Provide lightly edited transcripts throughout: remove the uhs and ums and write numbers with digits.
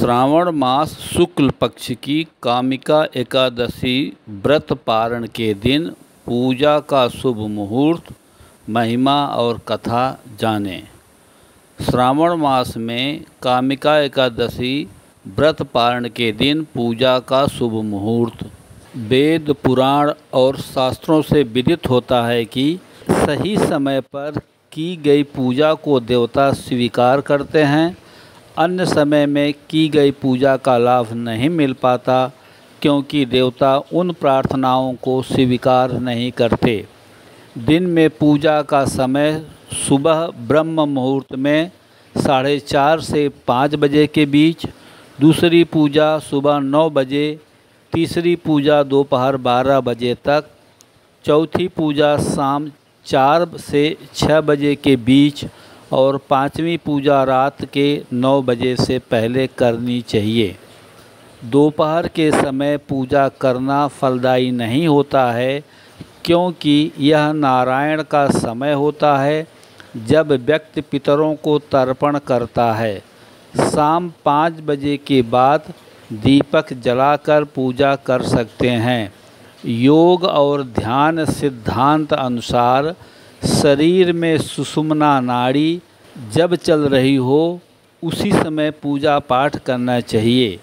श्रावण मास शुक्ल पक्ष की कामिका एकादशी व्रत पारण के दिन पूजा का शुभ मुहूर्त, महिमा और कथा जानें। श्रावण मास में कामिका एकादशी व्रत पारण के दिन पूजा का शुभ मुहूर्त वेद, पुराण और शास्त्रों से विदित होता है कि सही समय पर की गई पूजा को देवता स्वीकार करते हैं। अन्य समय में की गई पूजा का लाभ नहीं मिल पाता, क्योंकि देवता उन प्रार्थनाओं को स्वीकार नहीं करते। दिन में पूजा का समय सुबह ब्रह्म मुहूर्त में 4:30 से 5 बजे के बीच, दूसरी पूजा सुबह 9 बजे, तीसरी पूजा दोपहर 12 बजे तक, चौथी पूजा शाम 4 से 6 बजे के बीच और पांचवी पूजा रात के 9 बजे से पहले करनी चाहिए। दोपहर के समय पूजा करना फलदायी नहीं होता है, क्योंकि यह नारायण का समय होता है जब व्यक्ति पितरों को तर्पण करता है। शाम 5 बजे के बाद दीपक जलाकर पूजा कर सकते हैं। योग और ध्यान सिद्धांत अनुसार शरीर में सुषुम्ना नाड़ी जब चल रही हो उसी समय पूजा पाठ करना चाहिए।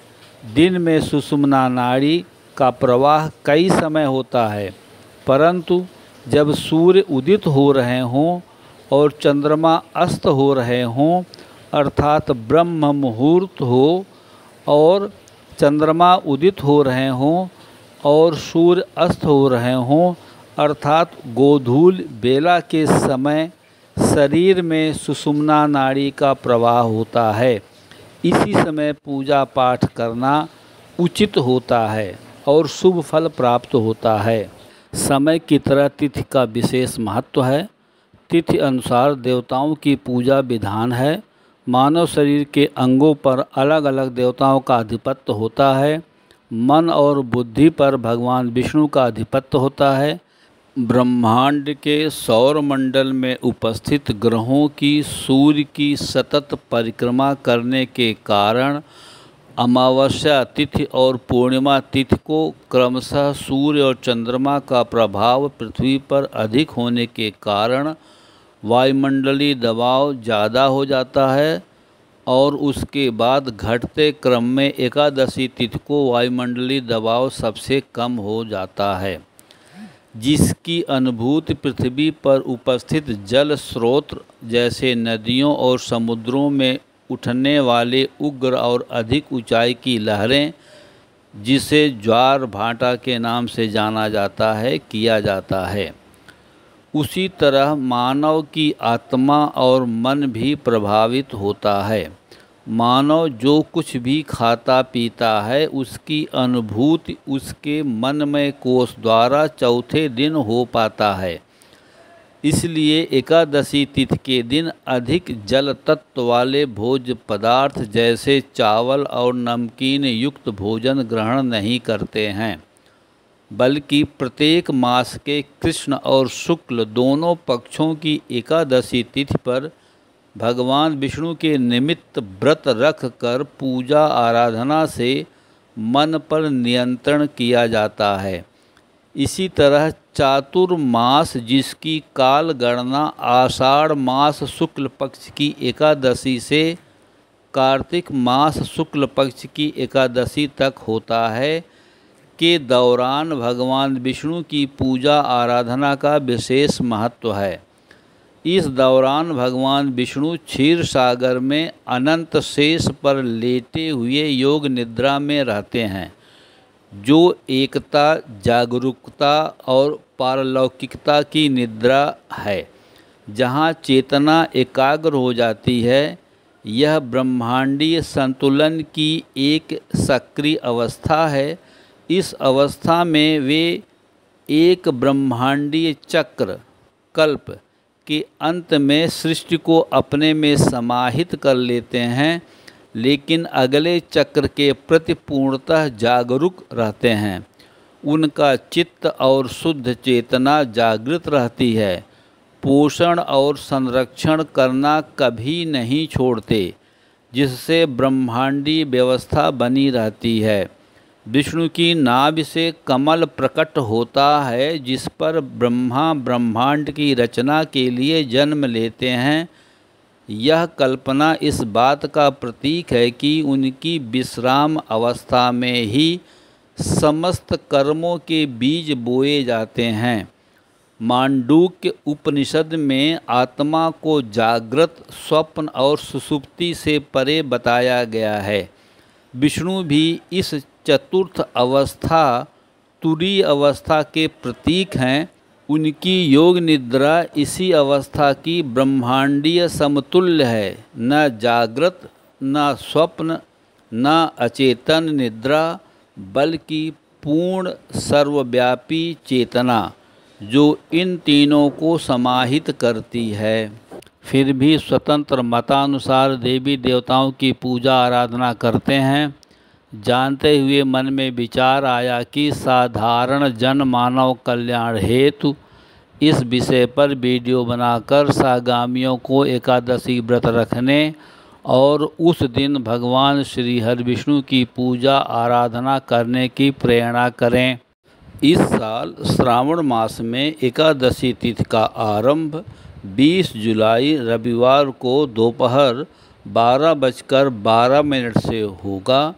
दिन में सुषुम्ना नाड़ी का प्रवाह कई समय होता है, परंतु जब सूर्य उदित हो रहे हों और चंद्रमा अस्त हो रहे हों, अर्थात ब्रह्म मुहूर्त हो और चंद्रमा उदित हो रहे हों और सूर्य अस्त हो रहे हों, अर्थात गोधूल बेला के समय शरीर में सुषुम्ना नाड़ी का प्रवाह होता है। इसी समय पूजा पाठ करना उचित होता है और शुभ फल प्राप्त होता है। समय की तरह तिथि का विशेष महत्व है। तिथि अनुसार देवताओं की पूजा विधान है। मानव शरीर के अंगों पर अलग अलग देवताओं का आधिपत्य होता है। मन और बुद्धि पर भगवान विष्णु का आधिपत्य होता है। ब्रह्मांड के सौर मंडल में उपस्थित ग्रहों की सूर्य की सतत परिक्रमा करने के कारण अमावस्या तिथि और पूर्णिमा तिथि को क्रमशः सूर्य और चंद्रमा का प्रभाव पृथ्वी पर अधिक होने के कारण वायुमंडलीय दबाव ज़्यादा हो जाता है और उसके बाद घटते क्रम में एकादशी तिथि को वायुमंडलीय दबाव सबसे कम हो जाता है, जिसकी अनुभूति पृथ्वी पर उपस्थित जल स्रोत जैसे नदियों और समुद्रों में उठने वाले उग्र और अधिक ऊंचाई की लहरें, जिसे ज्वार भाटा के नाम से जाना जाता है, किया जाता है। उसी तरह मानव की आत्मा और मन भी प्रभावित होता है। मानव जो कुछ भी खाता पीता है उसकी अनुभूति उसके मनमय कोश द्वारा चौथे दिन हो पाता है। इसलिए एकादशी तिथि के दिन अधिक जल तत्व वाले भोज्य पदार्थ जैसे चावल और नमकीन युक्त भोजन ग्रहण नहीं करते हैं, बल्कि प्रत्येक मास के कृष्ण और शुक्ल दोनों पक्षों की एकादशी तिथि पर भगवान विष्णु के निमित्त व्रत रख कर पूजा आराधना से मन पर नियंत्रण किया जाता है। इसी तरह चातुर्मास, जिसकी काल गणना आषाढ़ मास शुक्ल पक्ष की एकादशी से कार्तिक मास शुक्ल पक्ष की एकादशी तक होता है, के दौरान भगवान विष्णु की पूजा आराधना का विशेष महत्व है। इस दौरान भगवान विष्णु क्षीर सागर में अनंत शेष पर लेटे हुए योग निद्रा में रहते हैं, जो एकता, जागरूकता और पारलौकिकता की निद्रा है, जहाँ चेतना एकाग्र हो जाती है। यह ब्रह्मांडीय संतुलन की एक सक्रिय अवस्था है। इस अवस्था में वे एक ब्रह्मांडीय चक्र कल्प के अंत में सृष्टि को अपने में समाहित कर लेते हैं, लेकिन अगले चक्र के प्रति पूर्णतः जागरूक रहते हैं। उनका चित्त और शुद्ध चेतना जागृत रहती है। पोषण और संरक्षण करना कभी नहीं छोड़ते। जिससे ब्रह्मांडीय व्यवस्था बनी रहती है। विष्णु की नाभि से कमल प्रकट होता है, जिस पर ब्रह्मा ब्रह्मांड की रचना के लिए जन्म लेते हैं। यह कल्पना इस बात का प्रतीक है कि उनकी विश्राम अवस्था में ही समस्त कर्मों के बीज बोए जाते हैं। मांडूक्य उपनिषद में आत्मा को जागृत, स्वप्न और सुषुप्ति से परे बताया गया है। विष्णु भी इस चतुर्थ अवस्था, तुरीय अवस्था के प्रतीक हैं। उनकी योग निद्रा इसी अवस्था की ब्रह्मांडीय समतुल्य है। न जागृत, न स्वप्न, न अचेतन निद्रा, बल्कि पूर्ण सर्वव्यापी चेतना जो इन तीनों को समाहित करती है। फिर भी स्वतंत्र मतानुसार देवी देवताओं की पूजा आराधना करते हैं। जानते हुए मन में विचार आया कि साधारण जन मानव कल्याण हेतु इस विषय पर वीडियो बनाकर सागामियों को एकादशी व्रत रखने और उस दिन भगवान श्री हरिविष्णु की पूजा आराधना करने की प्रेरणा करें। इस साल श्रावण मास में एकादशी तिथि का आरंभ 20 जुलाई रविवार को दोपहर 12:12 से होगा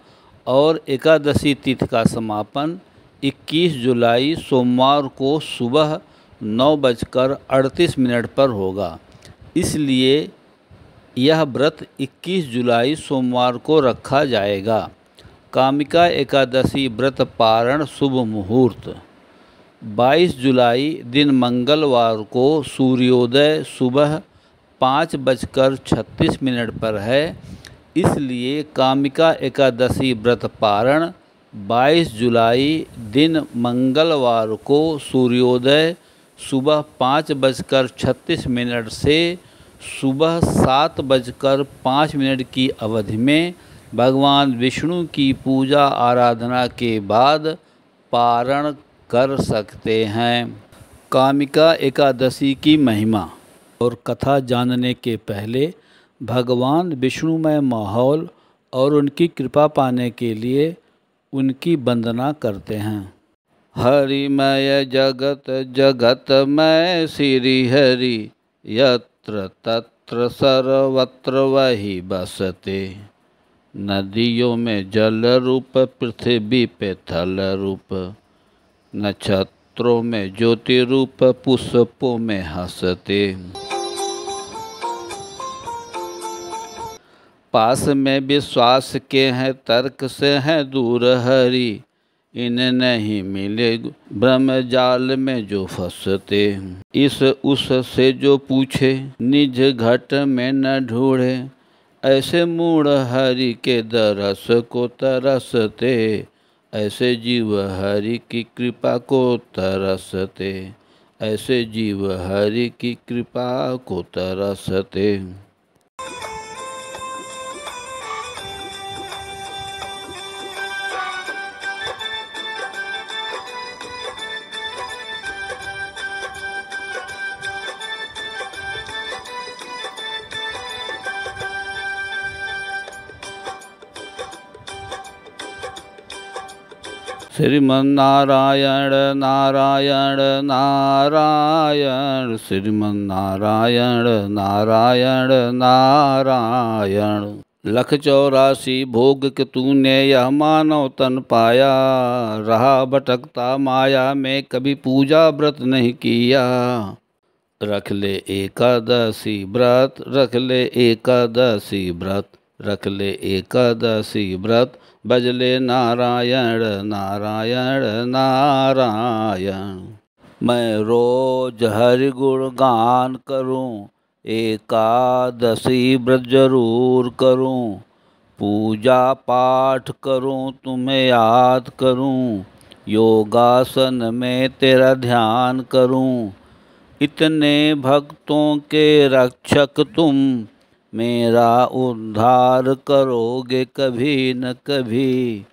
और एकादशी तिथि का समापन 21 जुलाई सोमवार को सुबह 9:38 पर होगा। इसलिए यह व्रत 21 जुलाई सोमवार को रखा जाएगा। कामिका एकादशी व्रत पारण शुभ मुहूर्त 22 जुलाई दिन मंगलवार को सूर्योदय सुबह 5:36 पर है। इसलिए कामिका एकादशी व्रत पारण 22 जुलाई दिन मंगलवार को सूर्योदय सुबह 5:36 से सुबह 7:05 की अवधि में भगवान विष्णु की पूजा आराधना के बाद पारण कर सकते हैं। कामिका एकादशी की महिमा और कथा जानने के पहले भगवान विष्णुमय माहौल और उनकी कृपा पाने के लिए उनकी वंदना करते हैं। हरिमय जगत जगतमय श्री हरि, यत्र तत्र सर्वत्र वही बसते। नदियों में जल रूप, पृथ्वी पे थल रूप, नक्षत्रों में ज्योति रूप, पुष्पों में हंसते। पास में विश्वास के हैं, तर्क से हैं दूर हरि, इन नहीं मिले ब्रह्म जाल में जो फंसते। इस उस से जो पूछे, निज घट में न ढूंढे, ऐसे मूढ़ हरि के दरस को तरसते। ऐसे जीव हरि की कृपा को तरसते, ऐसे जीव हरि की कृपा को तरसते। श्रीमन्नारायण नारायण नारायण, श्रीमन्नारायण नारायण नारायण। 184 भोग के तूने यह मानव तन पाया, रहा भटकता माया में कभी पूजा व्रत नहीं किया। रख ले एकादशी व्रत, रख ले एकादशी व्रत, रख ले एकादशी व्रत, भजले नारायण नारायण नारायण। मैं रोज हरि गुण गान करूं, एकादशी व्रत जरूर करूं। पूजा पाठ करूं, तुम्हें याद करूं, योगासन में तेरा ध्यान करूं। इतने भक्तों के रक्षक तुम, मेरा उद्धार करोगे कभी न कभी।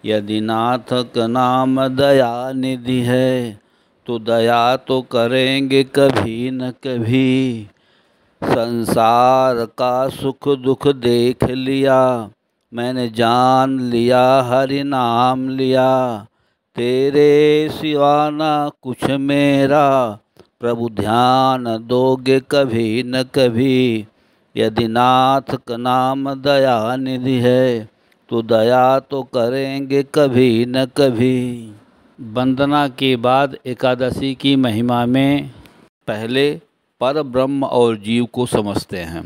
यदि नाथ का नाम दया निधि है, तो दया तो करेंगे कभी न कभी। संसार का सुख दुख देख लिया, मैंने जान लिया हरि नाम लिया। तेरे सिवा ना कुछ मेरा, प्रभु ध्यान दोगे कभी न कभी। यदि नाथ का नाम दया निधि है, तो दया तो करेंगे कभी न कभी। वंदना के बाद एकादशी की महिमा में पहले पर ब्रह्म और जीव को समझते हैं।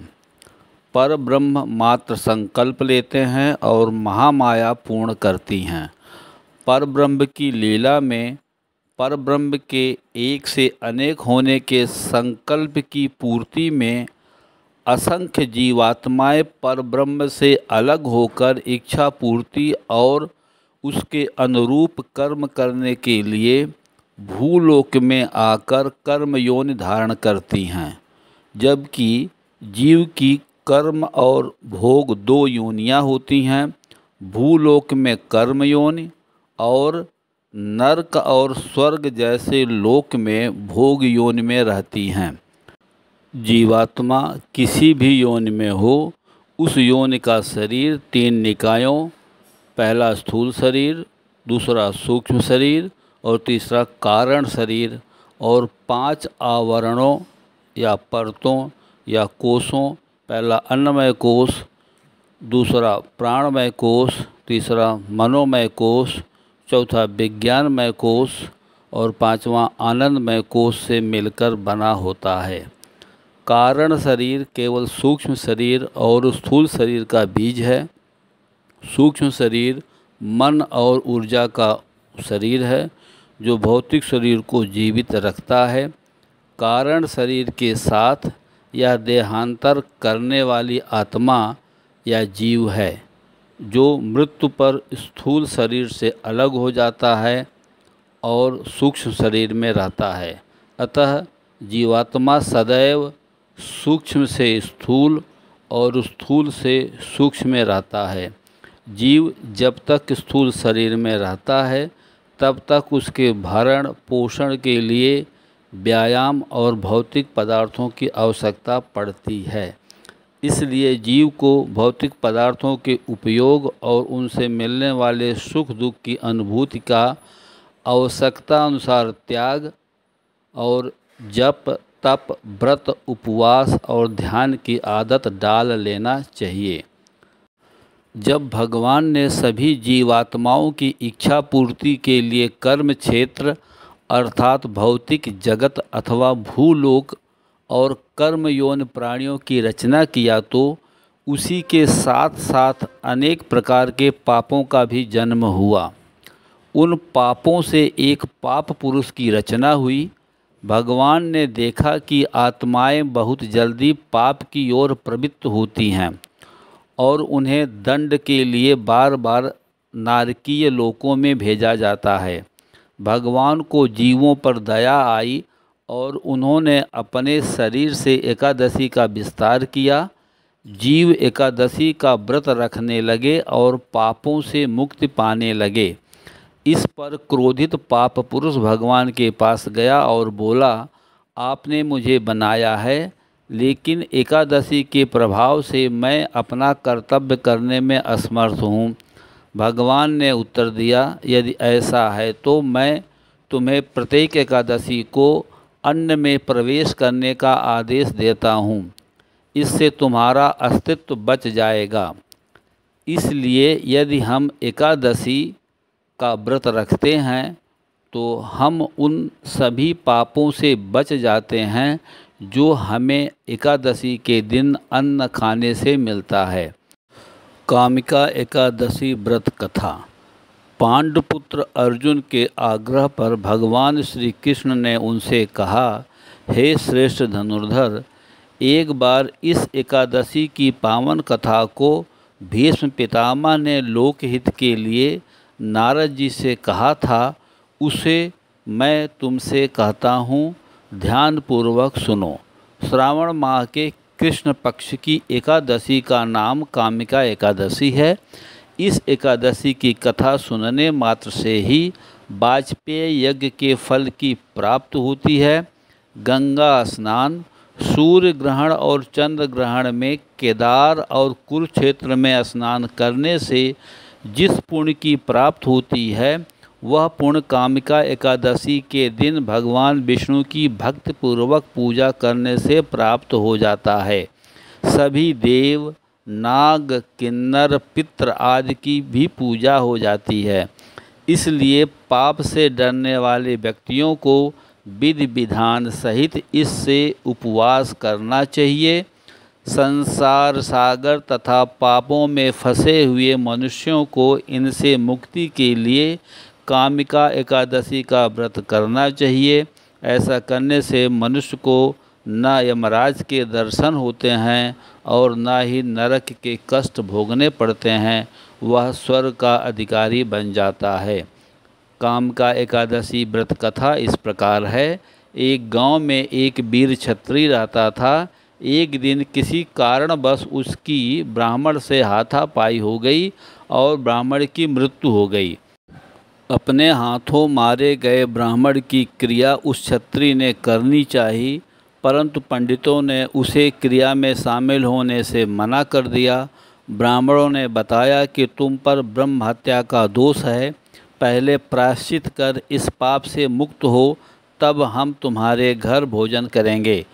पर ब्रह्म मात्र संकल्प लेते हैं और महामाया पूर्ण करती हैं। पर ब्रह्म की लीला में पर ब्रह्म के एक से अनेक होने के संकल्प की पूर्ति में असंख्य जीवात्माएं पर ब्रह्म से अलग होकर इच्छा पूर्ति और उसके अनुरूप कर्म करने के लिए भूलोक में आकर कर्म योनि धारण करती हैं। जबकि जीव की कर्म और भोग दो योनियां होती हैं, भूलोक में कर्म योनि और नरक और स्वर्ग जैसे लोक में भोग योनि में रहती हैं। जीवात्मा किसी भी योनि में हो, उस योनि का शरीर तीन निकायों, पहला स्थूल शरीर, दूसरा सूक्ष्म शरीर और तीसरा कारण शरीर और 5 आवरणों या परतों या कोषों, पहला अन्नमय कोष, दूसरा प्राणमय कोष, तीसरा मनोमय कोष, चौथा विज्ञानमय कोष और पांचवा आनंदमय कोष से मिलकर बना होता है। कारण शरीर केवल सूक्ष्म शरीर और स्थूल शरीर का बीज है। सूक्ष्म शरीर मन और ऊर्जा का शरीर है जो भौतिक शरीर को जीवित रखता है। कारण शरीर के साथ यह देहांतर करने वाली आत्मा या जीव है जो मृत्यु पर स्थूल शरीर से अलग हो जाता है और सूक्ष्म शरीर में रहता है। अतः जीवात्मा सदैव सूक्ष्म से स्थूल और स्थूल से सूक्ष्म में रहता है। जीव जब तक स्थूल शरीर में रहता है तब तक उसके भरण पोषण के लिए व्यायाम और भौतिक पदार्थों की आवश्यकता पड़ती है। इसलिए जीव को भौतिक पदार्थों के उपयोग और उनसे मिलने वाले सुख दुख की अनुभूति का आवश्यकता अनुसार त्याग और जप तप व्रत उपवास और ध्यान की आदत डाल लेना चाहिए। जब भगवान ने सभी जीवात्माओं की इच्छा पूर्ति के लिए कर्म क्षेत्र अर्थात भौतिक जगत अथवा भूलोक और कर्म यौन प्राणियों की रचना किया तो उसी के साथ साथ अनेक प्रकार के पापों का भी जन्म हुआ। उन पापों से एक पाप पुरुष की रचना हुई। भगवान ने देखा कि आत्माएं बहुत जल्दी पाप की ओर प्रवृत्त होती हैं और उन्हें दंड के लिए बार बार नारकीय लोकों में भेजा जाता है। भगवान को जीवों पर दया आई और उन्होंने अपने शरीर से एकादशी का विस्तार किया। जीव एकादशी का व्रत रखने लगे और पापों से मुक्ति पाने लगे। इस पर क्रोधित पाप पुरुष भगवान के पास गया और बोला, आपने मुझे बनाया है, लेकिन एकादशी के प्रभाव से मैं अपना कर्तव्य करने में असमर्थ हूँ। भगवान ने उत्तर दिया, यदि ऐसा है तो मैं तुम्हें प्रत्येक एकादशी को अन्न में प्रवेश करने का आदेश देता हूँ। इससे तुम्हारा अस्तित्व बच जाएगा। इसलिए यदि हम एकादशी का व्रत रखते हैं तो हम उन सभी पापों से बच जाते हैं जो हमें एकादशी के दिन अन्न खाने से मिलता है। कामिका एकादशी व्रत कथा। पांडुपुत्र अर्जुन के आग्रह पर भगवान श्री कृष्ण ने उनसे कहा, हे श्रेष्ठ धनुर्धर, एक बार इस एकादशी की पावन कथा को भीष्म पितामह ने लोकहित के लिए नारद जी से कहा था, उसे मैं तुमसे कहता हूँ, ध्यानपूर्वक सुनो। श्रावण माह के कृष्ण पक्ष की एकादशी का नाम कामिका एकादशी है। इस एकादशी की कथा सुनने मात्र से ही वाजपेय यज्ञ के फल की प्राप्ति होती है। गंगा स्नान, सूर्य ग्रहण और चंद्र ग्रहण में केदार और कुरुक्षेत्र में स्नान करने से जिस पुण्य की प्राप्ति होती है वह पुण्य कामिका एकादशी के दिन भगवान विष्णु की भक्तिपूर्वक पूजा करने से प्राप्त हो जाता है। सभी देव, नाग, किन्नर, पितृ आदि की भी पूजा हो जाती है। इसलिए पाप से डरने वाले व्यक्तियों को विधि विधान सहित इससे उपवास करना चाहिए। संसार सागर तथा पापों में फंसे हुए मनुष्यों को इनसे मुक्ति के लिए कामिका एकादशी का व्रत करना चाहिए। ऐसा करने से मनुष्य को न यमराज के दर्शन होते हैं और न ही नरक के कष्ट भोगने पड़ते हैं, वह स्वर्ग का अधिकारी बन जाता है। कामिका एकादशी व्रत कथा इस प्रकार है। एक गांव में एक वीर क्षत्रिय रहता था। एक दिन किसी कारणवश उसकी ब्राह्मण से हाथापाई हो गई और ब्राह्मण की मृत्यु हो गई। अपने हाथों मारे गए ब्राह्मण की क्रिया उस क्षत्रिय ने करनी चाहिए, परंतु पंडितों ने उसे क्रिया में शामिल होने से मना कर दिया। ब्राह्मणों ने बताया कि तुम पर ब्रह्म हत्या का दोष है, पहले प्रायश्चित कर इस पाप से मुक्त हो, तब हम तुम्हारे घर भोजन करेंगे।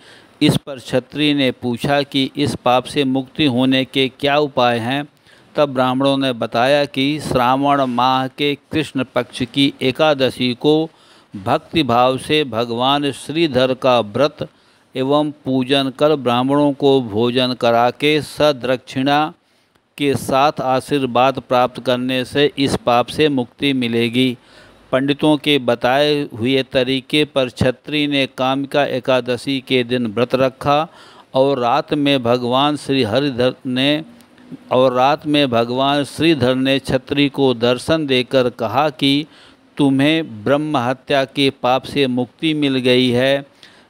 इस पर क्षत्रिय ने पूछा कि इस पाप से मुक्ति होने के क्या उपाय हैं। तब ब्राह्मणों ने बताया कि श्रावण माह के कृष्ण पक्ष की एकादशी को भक्ति भाव से भगवान श्रीधर का व्रत एवं पूजन कर ब्राह्मणों को भोजन करा के सदक्षिणा के साथ आशीर्वाद प्राप्त करने से इस पाप से मुक्ति मिलेगी। पंडितों के बताए हुए तरीके पर क्षत्रिय ने कामिका एकादशी के दिन व्रत रखा और रात में भगवान श्रीधर ने क्षत्रिय को दर्शन देकर कहा कि तुम्हें ब्रह्म हत्या के पाप से मुक्ति मिल गई है।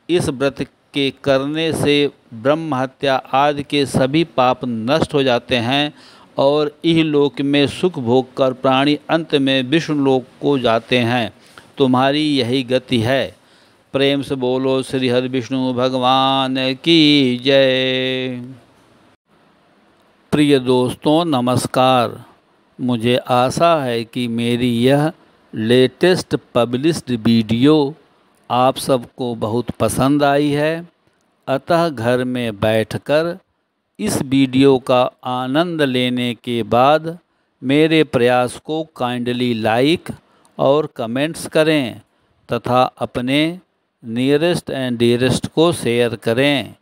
इस व्रत के करने से ब्रह्म हत्या आदि के सभी पाप नष्ट हो जाते हैं और इहलोक में सुख भोग कर प्राणी अंत में विष्णु लोक को जाते हैं। तुम्हारी यही गति है। प्रेम से बोलो श्री हरि विष्णु भगवान की जय। प्रिय दोस्तों नमस्कार। मुझे आशा है कि मेरी यह लेटेस्ट पब्लिश्ड वीडियो आप सबको बहुत पसंद आई है। अतः घर में बैठकर इस वीडियो का आनंद लेने के बाद मेरे प्रयास को काइंडली लाइक और कमेंट्स करें तथा अपने नियरेस्ट एंड डियरेस्ट को शेयर करें।